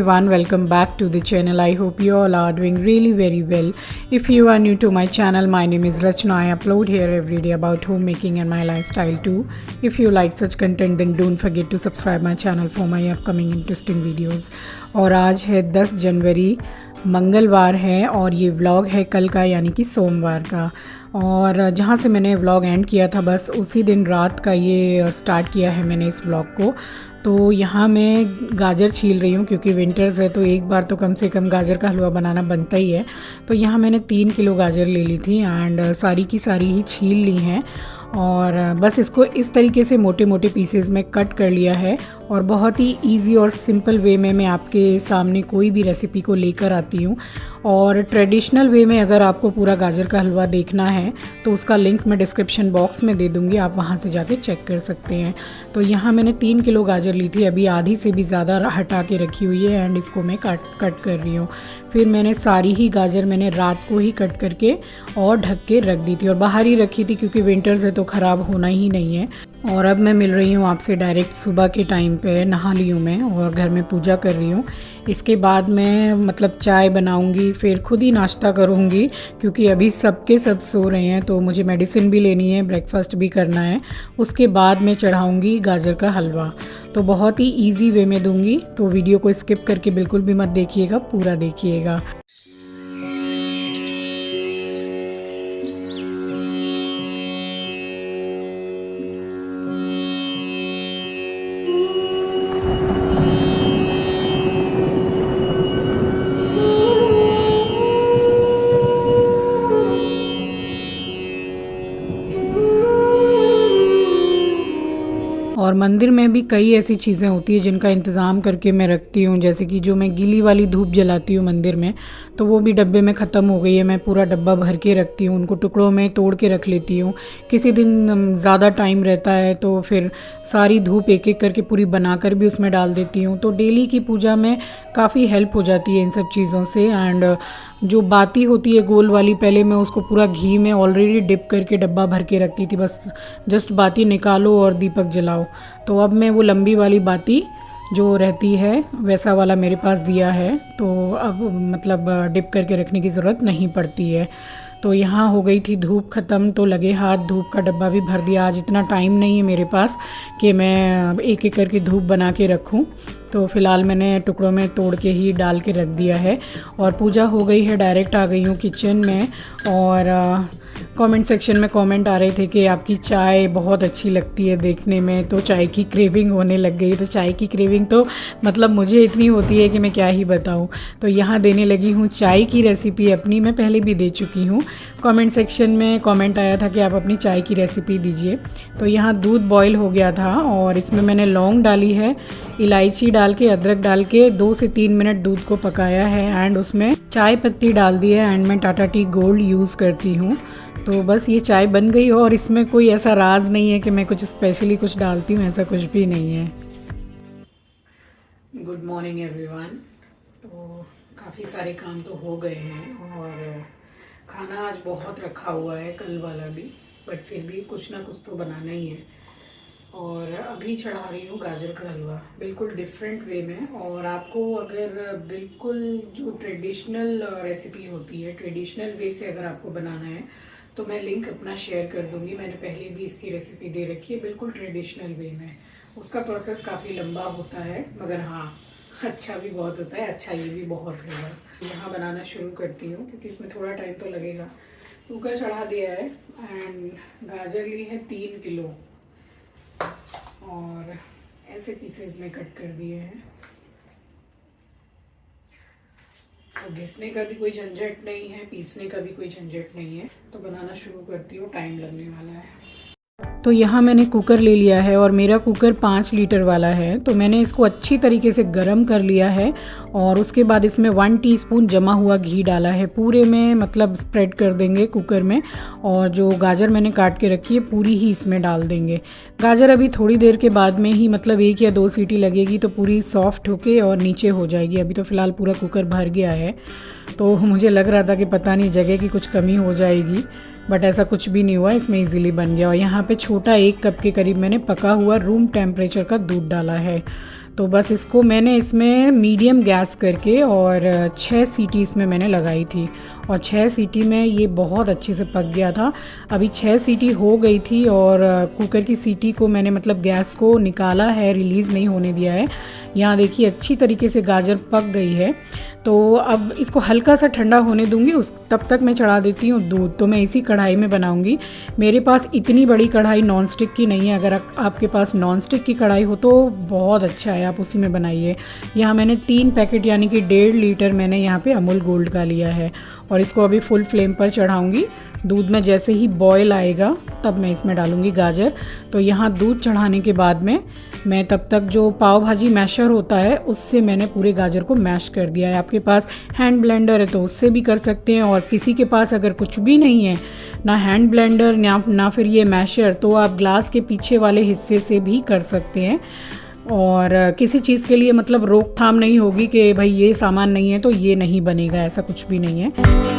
everyone, welcome back to the channel. I hope you all are doing really very well. If you are new to my channel, my name is Rachna. I upload here every day about homemaking and my lifestyle too. If you like such content then don't forget to subscribe my channel for my upcoming interesting videos. और आज है 10 जनवरी, मंगलवार है और ये vlog है कल का यानी कि सोमवार का। और जहाँ से मैंने व्लॉग एंड किया था बस उसी दिन रात का ये स्टार्ट किया है मैंने इस व्लॉग को। तो यहाँ मैं गाजर छील रही हूँ क्योंकि विंटर्स है तो एक बार तो कम से कम गाजर का हलवा बनाना बनता ही है। तो यहाँ मैंने 3 किलो गाजर ले ली थी एंड सारी की सारी ही छील ली हैं और बस इसको इस तरीके से मोटे मोटे पीसेस में कट कर लिया है। और बहुत ही इजी और सिंपल वे में मैं आपके सामने कोई भी रेसिपी को लेकर आती हूँ। और ट्रेडिशनल वे में अगर आपको पूरा गाजर का हलवा देखना है तो उसका लिंक मैं डिस्क्रिप्शन बॉक्स में दे दूँगी, आप वहाँ से जाके चेक कर सकते हैं। तो यहाँ मैंने 3 किलो गाजर ली थी, अभी आधी से भी ज़्यादा हटा के रखी हुई है एंड इसको मैं कट कर रही हूँ। फिर मैंने सारी ही गाजर मैंने रात को ही कट करके और ढक के रख दी थी और बाहर ही रखी थी क्योंकि विंटर्स है तो ख़राब होना ही नहीं है। और अब मैं मिल रही हूँ आपसे डायरेक्ट सुबह के टाइम पे। नहा ली हूँ मैं और घर में पूजा कर रही हूँ। इसके बाद मैं चाय बनाऊँगी, फिर खुद ही नाश्ता करूँगी क्योंकि अभी सबके सब सो रहे हैं तो मुझे मेडिसिन भी लेनी है, ब्रेकफास्ट भी करना है। उसके बाद मैं चढ़ाऊँगी गाजर का हलवा। तो बहुत ही ईजी वे में दूँगी, तो वीडियो को स्किप करके बिल्कुल भी मत देखिएगा, पूरा देखिएगा। और मंदिर में भी कई ऐसी चीज़ें होती हैं जिनका इंतज़ाम करके मैं रखती हूँ, जैसे कि जो मैं गीली वाली धूप जलाती हूँ मंदिर में, तो वो भी डब्बे में ख़त्म हो गई है। मैं पूरा डब्बा भर के रखती हूँ, उनको टुकड़ों में तोड़ के रख लेती हूँ। किसी दिन ज़्यादा टाइम रहता है तो फिर सारी धूप एक एक करके पूरी बनाकर भी उसमें डाल देती हूँ। तो डेली की पूजा में काफ़ी हेल्प हो जाती है इन सब चीज़ों से। एंड जो बाती होती है गोल वाली, पहले मैं उसको पूरा घी में ऑलरेडी डिप करके डब्बा भर के रखती थी, बस जस्ट बाती निकालो और दीपक जलाओ। तो अब मैं वो लंबी वाली बाती जो रहती है वैसा वाला मेरे पास दिया है, तो अब डिप करके रखने की ज़रूरत नहीं पड़ती है। तो यहाँ हो गई थी धूप ख़त्म, तो लगे हाथ धूप का डब्बा भी भर दिया। आज इतना टाइम नहीं है मेरे पास कि मैं एक एक करके धूप बना के रखूँ, तो फ़िलहाल मैंने टुकड़ों में तोड़ के ही डाल के रख दिया है। और पूजा हो गई है, डायरेक्ट आ गई हूँ किचन में। और कमेंट सेक्शन में कमेंट आ रहे थे कि आपकी चाय बहुत अच्छी लगती है देखने में, तो चाय की क्रेविंग होने लग गई। तो चाय की क्रेविंग तो मुझे इतनी होती है कि मैं क्या ही बताऊं। तो यहाँ देने लगी हूँ चाय की रेसिपी अपनी, मैं पहले भी दे चुकी हूँ। कमेंट सेक्शन में कमेंट आया था कि आप अपनी चाय की रेसिपी दीजिए। तो यहाँ दूध बॉयल हो गया था और इसमें मैंने लौंग डाली है, इलायची डाल के, अदरक डाल के 2 से 3 मिनट दूध को पकाया है एंड उसमें चाय पत्ती डाल दी है एंड मैं टाटा टी गोल्ड यूज़ करती हूँ। तो बस ये चाय बन गई हो और इसमें कोई ऐसा राज नहीं है कि मैं कुछ स्पेशली कुछ डालती हूँ, ऐसा कुछ भी नहीं है। Good morning everyone. तो काफ़ी सारे काम तो हो गए हैं और खाना आज बहुत रखा हुआ है, कल वाला भी, बट फिर भी कुछ ना कुछ तो बनाना ही है। और अभी चढ़ा रही हूँ गाजर का हलवा बिल्कुल डिफरेंट वे में। और आपको अगर बिल्कुल जो ट्रेडिशनल रेसिपी होती है, ट्रेडिशनल वे से अगर आपको बनाना है तो मैं लिंक अपना शेयर कर दूंगी। मैंने पहले भी इसकी रेसिपी दे रखी है बिल्कुल ट्रेडिशनल वे में। उसका प्रोसेस काफ़ी लंबा होता है मगर हाँ अच्छा भी बहुत होता है, अच्छा ये भी बहुत होगा। यहाँ बनाना शुरू करती हूँ क्योंकि इसमें थोड़ा टाइम तो लगेगा। कुकर चढ़ा दिया है एंड गाजर ली है 3 किलो और ऐसे पीसेस में कट कर दिए हैं। तो घिसने का भी कोई झंझट नहीं है, पीसने का भी कोई झंझट नहीं है। तो बनाना शुरू करती हूँ, टाइम लगने वाला है। तो यहाँ मैंने कुकर ले लिया है और मेरा कुकर 5 लीटर वाला है। तो मैंने इसको अच्छी तरीके से गरम कर लिया है और उसके बाद इसमें 1 टीस्पून जमा हुआ घी डाला है। पूरे में स्प्रेड कर देंगे कुकर में और जो गाजर मैंने काट के रखी है पूरी ही इसमें डाल देंगे। गाजर अभी थोड़ी देर के बाद में ही 1 या 2 सीटी लगेगी तो पूरी सॉफ्ट होके और नीचे हो जाएगी। अभी तो फ़िलहाल पूरा कुकर भर गया है तो मुझे लग रहा था कि पता नहीं जगह की कुछ कमी हो जाएगी, बट ऐसा कुछ भी नहीं हुआ, इसमें इजीली बन गया। और यहाँ पे छोटा 1 कप के करीब मैंने पका हुआ रूम टेम्परेचर का दूध डाला है। तो बस इसको मैंने इसमें मीडियम गैस करके और 6 सीटी इसमें मैंने लगाई थी और 6 सीटी में ये बहुत अच्छे से पक गया था। अभी 6 सीटी हो गई थी और कुकर की सीटी को मैंने मतलब गैस को निकाला है, रिलीज़ नहीं होने दिया है। यहाँ देखिए अच्छी तरीके से गाजर पक गई है। तो अब इसको हल्का सा ठंडा होने दूंगी, उस तब तक मैं चढ़ा देती हूँ दूध। तो मैं इसी कढ़ाई में बनाऊंगी। मेरे पास इतनी बड़ी कढ़ाई नॉन स्टिक की नहीं है, अगर आपके पास नॉन स्टिक की कढ़ाई हो तो बहुत अच्छा है, आप उसी में बनाइए। यहाँ मैंने 3 पैकेट यानी कि 1.5 लीटर मैंने यहाँ पे अमूल गोल्ड का लिया है और इसको अभी फुल फ्लेम पर चढ़ाऊँगी। दूध में जैसे ही बॉयल आएगा तब मैं इसमें डालूँगी गाजर। तो यहाँ दूध चढ़ाने के बाद में मैं तब तक जो पाव भाजी मैशर होता है उससे मैंने पूरे गाजर को मैश कर दिया है। आपके पास हैंड ब्लेंडर है तो उससे भी कर सकते हैं, और किसी के पास अगर कुछ भी नहीं है, ना हैंड ब्लेंडर ना फिर ये मैशर, तो आप ग्लास के पीछे वाले हिस्से से भी कर सकते हैं। और किसी चीज़ के लिए मतलब रोकथाम नहीं होगी कि भाई ये सामान नहीं है तो ये नहीं बनेगा, ऐसा कुछ भी नहीं है।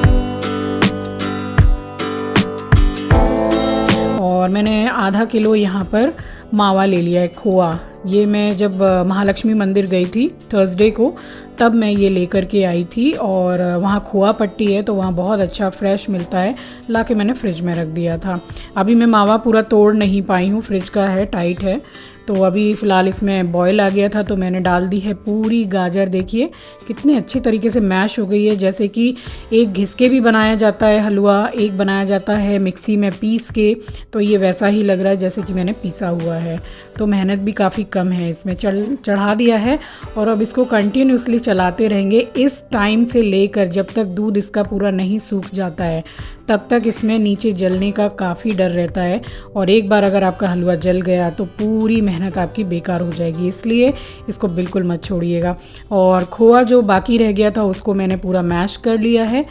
और मैंने आधा किलो यहाँ पर मावा ले लिया है, खोआ। ये मैं जब महालक्ष्मी मंदिर गई थी थर्सडे को, तब मैं ये लेकर के आई थी और वहाँ खोआ पट्टी है तो वहाँ बहुत अच्छा फ्रेश मिलता है, लाके मैंने फ्रिज में रख दिया था। अभी मैं मावा पूरा तोड़ नहीं पाई हूँ, फ्रिज का है, टाइट है। तो अभी फ़िलहाल इसमें बॉयल आ गया था तो मैंने डाल दी है पूरी गाजर। देखिए कितनी अच्छी तरीके से मैश हो गई है, जैसे कि एक घिस के भी बनाया जाता है हलवा, एक बनाया जाता है मिक्सी में पीस के, तो ये वैसा ही लग रहा है जैसे कि मैंने पीसा हुआ है। तो मेहनत भी काफ़ी कम है इसमें। चढ़ा दिया है और अब इसको कंटिन्यूसली चलाते रहेंगे इस टाइम से लेकर जब तक दूध इसका पूरा नहीं सूख जाता है, तब तक इसमें नीचे जलने का काफ़ी डर रहता है। और एक बार अगर आपका हलवा जल गया तो पूरी मेहनत आपकी बेकार हो जाएगी, इसलिए इसको बिल्कुल मत छोड़िएगा। और खोआ जो बाकी रह गया था उसको मैंने पूरा मैश कर लिया है,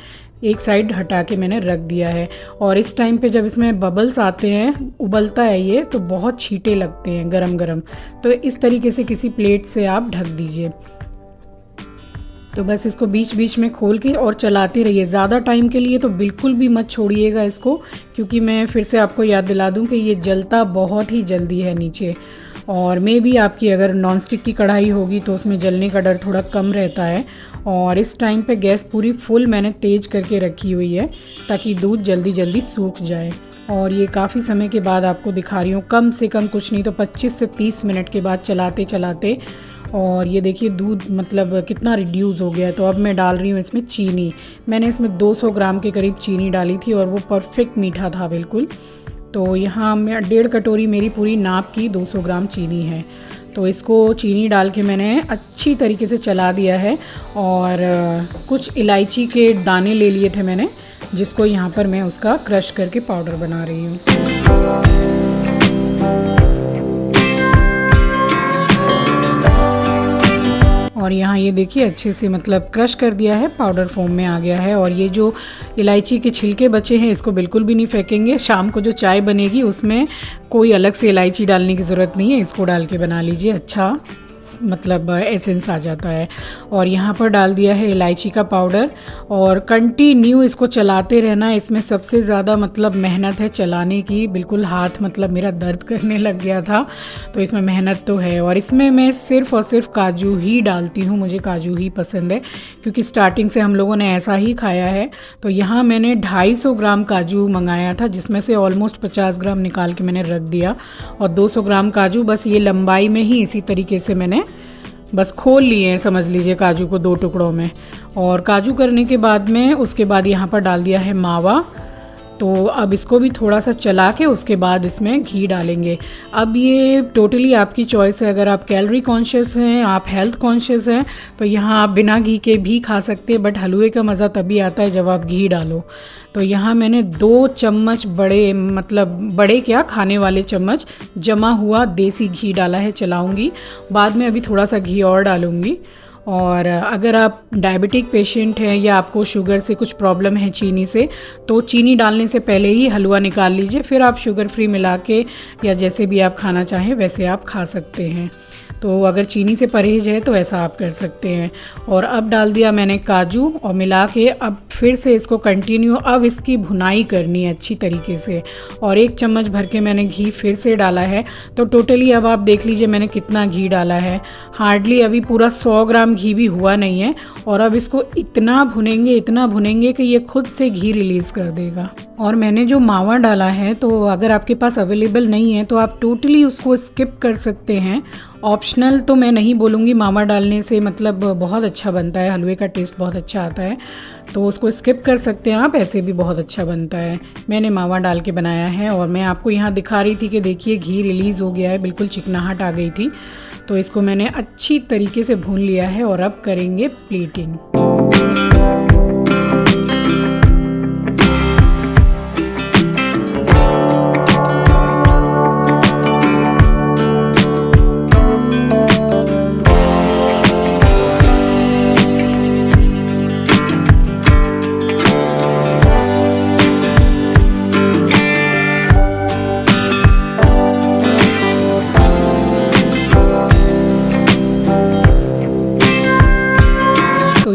एक साइड हटा के मैंने रख दिया है। और इस टाइम पे जब इसमें बबल्स आते हैं, उबलता है ये, तो बहुत छींटे लगते हैं गरम गरम, तो इस तरीके से किसी प्लेट से आप ढक दीजिए। तो बस इसको बीच बीच में खोल के और चलाते रहिए। ज़्यादा टाइम के लिए तो बिल्कुल भी मत छोड़िएगा इसको, क्योंकि मैं फिर से आपको याद दिला दूं कि ये जलता बहुत ही जल्दी है नीचे। और मे भी आपकी अगर नॉन स्टिक की कढ़ाई होगी तो उसमें जलने का डर थोड़ा कम रहता है। और इस टाइम पे गैस पूरी फुल मैंने तेज़ करके रखी हुई है ताकि दूध जल्दी जल्दी सूख जाए। और ये काफ़ी समय के बाद आपको दिखा रही हूँ, कम से कम कुछ नहीं तो 25 से 30 मिनट के बाद चलाते चलाते। और ये देखिए दूध मतलब कितना रिड्यूस हो गया है। तो अब मैं डाल रही हूँ इसमें चीनी। मैंने इसमें 200 ग्राम के करीब चीनी डाली थी और वो परफेक्ट मीठा था बिल्कुल। तो यहाँ मैं 1.5 कटोरी मेरी पूरी नाप की 200 ग्राम चीनी है। तो इसको चीनी डाल के मैंने अच्छी तरीके से चला दिया है। और कुछ इलायची के दाने ले लिए थे मैंने, जिसको यहाँ पर मैं उसका क्रश करके पाउडर बना रही हूँ। और यहाँ ये देखिए अच्छे से मतलब क्रश कर दिया है, पाउडर फॉर्म में आ गया है। और ये जो इलायची के छिलके बचे हैं इसको बिल्कुल भी नहीं फेंकेंगे। शाम को जो चाय बनेगी उसमें कोई अलग से इलायची डालने की ज़रूरत नहीं है, इसको डाल के बना लीजिए, अच्छा मतलब एसेंस आ जाता है। और यहाँ पर डाल दिया है इलायची का पाउडर और कंटिन्यू इसको चलाते रहना। इसमें सबसे ज़्यादा मतलब मेहनत है चलाने की, बिल्कुल हाथ मतलब मेरा दर्द करने लग गया था, तो इसमें मेहनत तो है। और इसमें मैं सिर्फ़ और सिर्फ काजू ही डालती हूँ, मुझे काजू ही पसंद है क्योंकि स्टार्टिंग से हम लोगों ने ऐसा ही खाया है। तो यहाँ मैंने 250 ग्राम काजू मंगाया था, जिसमें से ऑलमोस्ट 50 ग्राम निकाल के मैंने रख दिया। और 200 ग्राम काजू बस ये लंबाई में ही इसी तरीके से मैंने बस खोल लिए हैं, समझ लीजिए काजू को 2 टुकड़ों में। और काजू करने के बाद में उसके बाद यहाँ पर डाल दिया है मावा। तो अब इसको भी थोड़ा सा चला के उसके बाद इसमें घी डालेंगे। अब ये टोटली आपकी चॉइस है, अगर आप कैलोरी कॉन्शियस हैं, आप हेल्थ कॉन्शियस हैं, तो यहाँ आप बिना घी के भी खा सकते हैं, बट हलवे का मज़ा तभी आता है जब आप घी डालो। तो यहाँ मैंने 2 चम्मच बड़े, मतलब बड़े क्या, खाने वाले चम्मच जमा हुआ देसी घी डाला है। चलाऊँगी, बाद में अभी थोड़ा सा घी और डालूँगी। और अगर आप डायबिटिक पेशेंट हैं या आपको शुगर से कुछ प्रॉब्लम है चीनी से, तो चीनी डालने से पहले ही हलवा निकाल लीजिए, फिर आप शुगर फ्री मिला के या जैसे भी आप खाना चाहें वैसे आप खा सकते हैं। तो अगर चीनी से परहेज है तो ऐसा आप कर सकते हैं। और अब डाल दिया मैंने काजू और मिला के अब फिर से इसको कंटिन्यू अब इसकी भुनाई करनी है अच्छी तरीके से। और 1 चम्मच भर के मैंने घी फिर से डाला है। तो टोटली अब आप देख लीजिए मैंने कितना घी डाला है, हार्डली अभी पूरा 100 ग्राम घी भी हुआ नहीं है। और अब इसको इतना भुनेंगे कि ये खुद से घी रिलीज़ कर देगा। और मैंने जो मावा डाला है तो अगर आपके पास अवेलेबल नहीं है तो आप टोटली उसको स्किप कर सकते हैं। ऑप्शनल तो मैं नहीं बोलूँगी, मावा डालने से मतलब बहुत अच्छा बनता है, हलवे का टेस्ट बहुत अच्छा आता है, तो उसको स्किप कर सकते हैं आप, ऐसे भी बहुत अच्छा बनता है। मैंने मावा डाल के बनाया है और मैं आपको यहाँ दिखा रही थी कि देखिए घी रिलीज़ हो गया है, बिल्कुल चिकनाहट आ गई थी। तो इसको मैंने अच्छी तरीके से भून लिया है और अब करेंगे प्लेटिंग।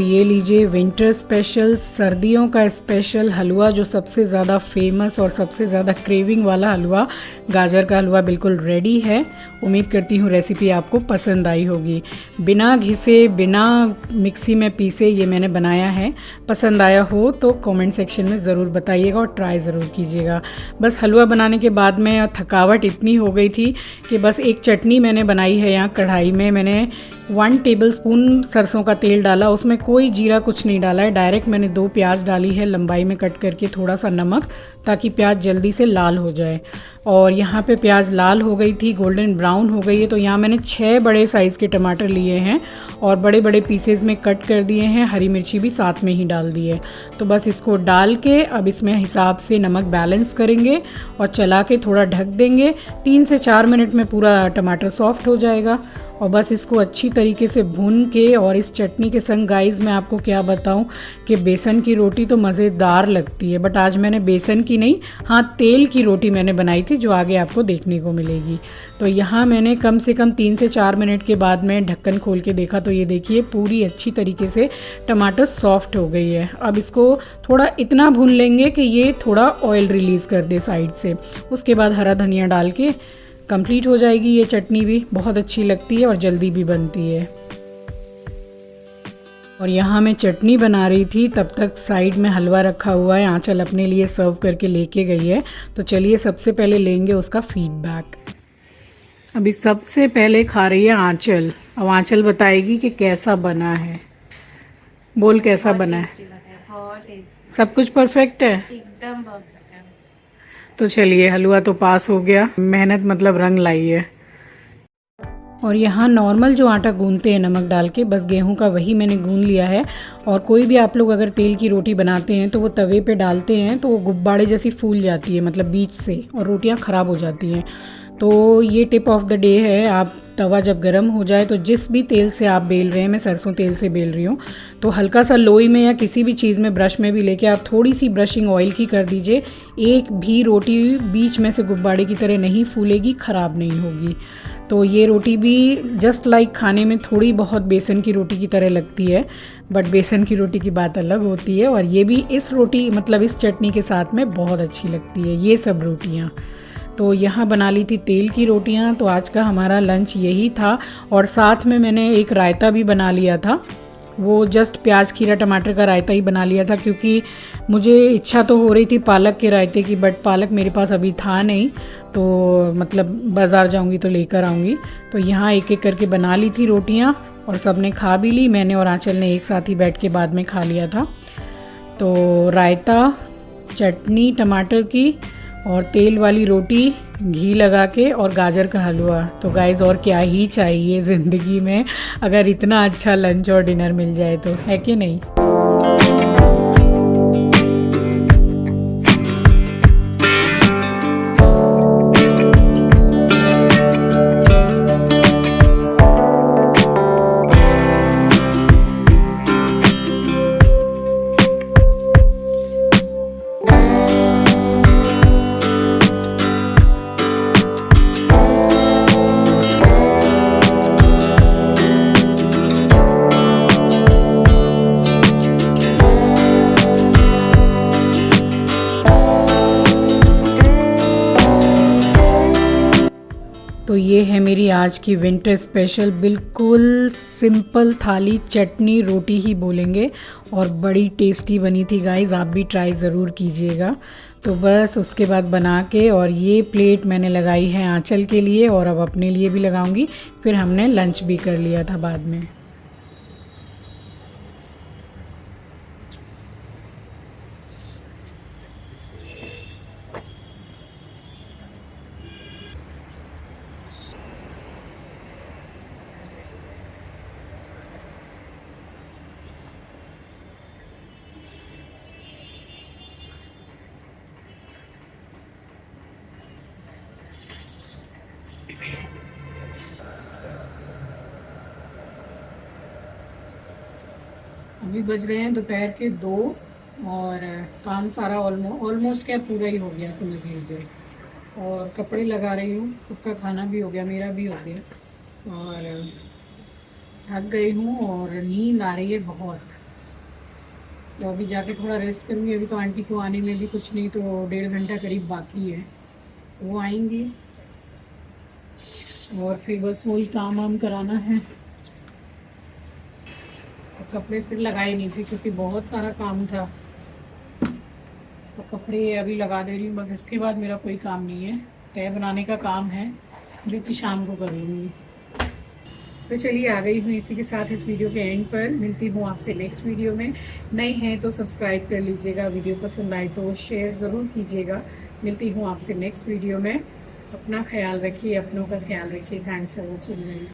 ये लीजिए विंटर स्पेशल, सर्दियों का स्पेशल हलवा, जो सबसे ज़्यादा फेमस और सबसे ज़्यादा क्रेविंग वाला हलवा, गाजर का हलवा बिल्कुल रेडी है। उम्मीद करती हूँ रेसिपी आपको पसंद आई होगी। बिना घिसे, बिना मिक्सी में पीसे ये मैंने बनाया है। पसंद आया हो तो कमेंट सेक्शन में ज़रूर बताइएगा और ट्राई ज़रूर कीजिएगा। बस हलवा बनाने के बाद में थकावट इतनी हो गई थी कि बस एक चटनी मैंने बनाई है। यहाँ कढ़ाई में मैंने 1 टेबलस्पून सरसों का तेल डाला, उसमें कोई जीरा कुछ नहीं डाला है, डायरेक्ट मैंने 2 प्याज डाली है लंबाई में कट करके, थोड़ा सा नमक, ताकि प्याज जल्दी से लाल हो जाए। और यहाँ पे प्याज लाल हो गई थी, गोल्डन ब्राउन हो गई है। तो यहाँ मैंने 6 बड़े साइज़ के टमाटर लिए हैं और बड़े बड़े पीसेज में कट कर दिए हैं, हरी मिर्ची भी साथ में ही डाल दी है। तो बस इसको डाल के अब इसमें हिसाब से नमक बैलेंस करेंगे और चला के थोड़ा ढक देंगे। 3 से 4 मिनट में पूरा टमाटर सॉफ्ट हो जाएगा। और बस इसको अच्छी तरीके से भून के, और इस चटनी के संग गाइस मैं आपको क्या बताऊं कि बेसन की रोटी तो मज़ेदार लगती है। बट आज मैंने बेसन की नहीं, हाँ तेल की रोटी मैंने बनाई थी, जो आगे आपको देखने को मिलेगी। तो यहाँ मैंने कम से कम 3 से 4 मिनट के बाद में ढक्कन खोल के देखा तो ये देखिए पूरी अच्छी तरीके से टमाटर सॉफ्ट हो गई है। अब इसको थोड़ा इतना भून लेंगे कि ये थोड़ा ऑयल रिलीज़ कर दे साइड से। उसके बाद हरा धनिया डाल के कंप्लीट हो जाएगी ये चटनी भी। बहुत अच्छी लगती है और जल्दी भी बनती है। और यहाँ मैं चटनी बना रही थी, तब तक साइड में हलवा रखा हुआ है, आंचल अपने लिए सर्व करके लेके गई है। तो चलिए सबसे पहले लेंगे उसका फीडबैक। अभी सबसे पहले खा रही है आंचल। अब आंचल बताएगी कि कैसा बना है। बोल कैसा बना है? सब कुछ परफेक्ट है, एकदम परफेक्ट है। तो चलिए हलवा तो पास हो गया, मेहनत मतलब रंग लाई है। और यहाँ नॉर्मल जो आटा गूंथते हैं नमक डाल के, बस गेहूं का वही मैंने गूंथ लिया है। और कोई भी आप लोग अगर तेल की रोटी बनाते हैं तो वो तवे पे डालते हैं तो वो गुब्बारे जैसी फूल जाती है, मतलब बीच से, और रोटियाँ ख़राब हो जाती हैं। तो ये टिप ऑफ द डे है, आप तवा जब गर्म हो जाए तो जिस भी तेल से आप बेल रहे हैं, मैं सरसों तेल से बेल रही हूँ, तो हल्का सा लोई में या किसी भी चीज़ में, ब्रश में भी लेके आप थोड़ी सी ब्रशिंग ऑयल की कर दीजिए। एक भी रोटी बीच में से गुब्बारे की तरह नहीं फूलेगी, ख़राब नहीं होगी। तो ये रोटी भी जस्ट लाइक खाने में थोड़ी बहुत बेसन की रोटी की तरह लगती है, बट बेसन की रोटी की बात अलग होती है। और ये भी इस रोटी मतलब इस चटनी के साथ में बहुत अच्छी लगती है ये सब रोटियाँ। तो यहाँ बना ली थी तेल की रोटियाँ। तो आज का हमारा लंच यही था। और साथ में मैंने एक रायता भी बना लिया था, वो जस्ट प्याज खीरा टमाटर का रायता ही बना लिया था, क्योंकि मुझे इच्छा तो हो रही थी पालक के रायते की, बट पालक मेरे पास अभी था नहीं, तो मतलब बाज़ार जाऊंगी तो लेकर आऊँगी। तो यहाँ एक एक करके बना ली थी रोटियाँ और सब ने खा भी ली। मैंने और आंचल ने एक साथ ही बैठ के बाद में खा लिया था। तो रायता, चटनी टमाटर की, और तेल वाली रोटी घी लगा के, और गाजर का हलवा। तो गाइस और क्या ही चाहिए ज़िंदगी में, अगर इतना अच्छा लंच और डिनर मिल जाए तो, है कि नहीं। ये है मेरी आज की विंटर स्पेशल, बिल्कुल सिंपल थाली, चटनी रोटी ही बोलेंगे, और बड़ी टेस्टी बनी थी गाइस। आप भी ट्राई ज़रूर कीजिएगा। तो बस उसके बाद बना के, और ये प्लेट मैंने लगाई है आंचल के लिए, और अब अपने लिए भी लगाऊंगी। फिर हमने लंच भी कर लिया था बाद में। अभी बज रहे हैं दोपहर के 2, और काम सारा ऑलमोस्ट क्या पूरा ही हो गया समझ लीजिए। और कपड़े लगा रही हूँ, सबका खाना भी हो गया, मेरा भी हो गया, और थक गई हूँ और नींद आ रही है बहुत। तो अभी जाके थोड़ा रेस्ट करूँगी। अभी तो आंटी को आने में भी कुछ नहीं तो 1.5 घंटा करीब बाकी है, वो आएंगी और फिर बस वही काम वाम कराना है। तो कपड़े फिर लगाए नहीं थे क्योंकि बहुत सारा काम था, तो कपड़े अभी लगा दे रही हूँ बस। इसके बाद मेरा कोई काम नहीं है, तय बनाने का काम है जो कि शाम को कर लूँगी। तो चलिए आ गई हूँ इसी के साथ इस वीडियो के एंड पर। मिलती हूँ आपसे नेक्स्ट वीडियो में। नए हैं तो सब्सक्राइब कर लीजिएगा, वीडियो पसंद आए तो शेयर ज़रूर कीजिएगा। मिलती हूँ आपसे नेक्स्ट वीडियो में। अपना ख्याल रखिए, अपनों का ख्याल रखिए। Thanks for watching.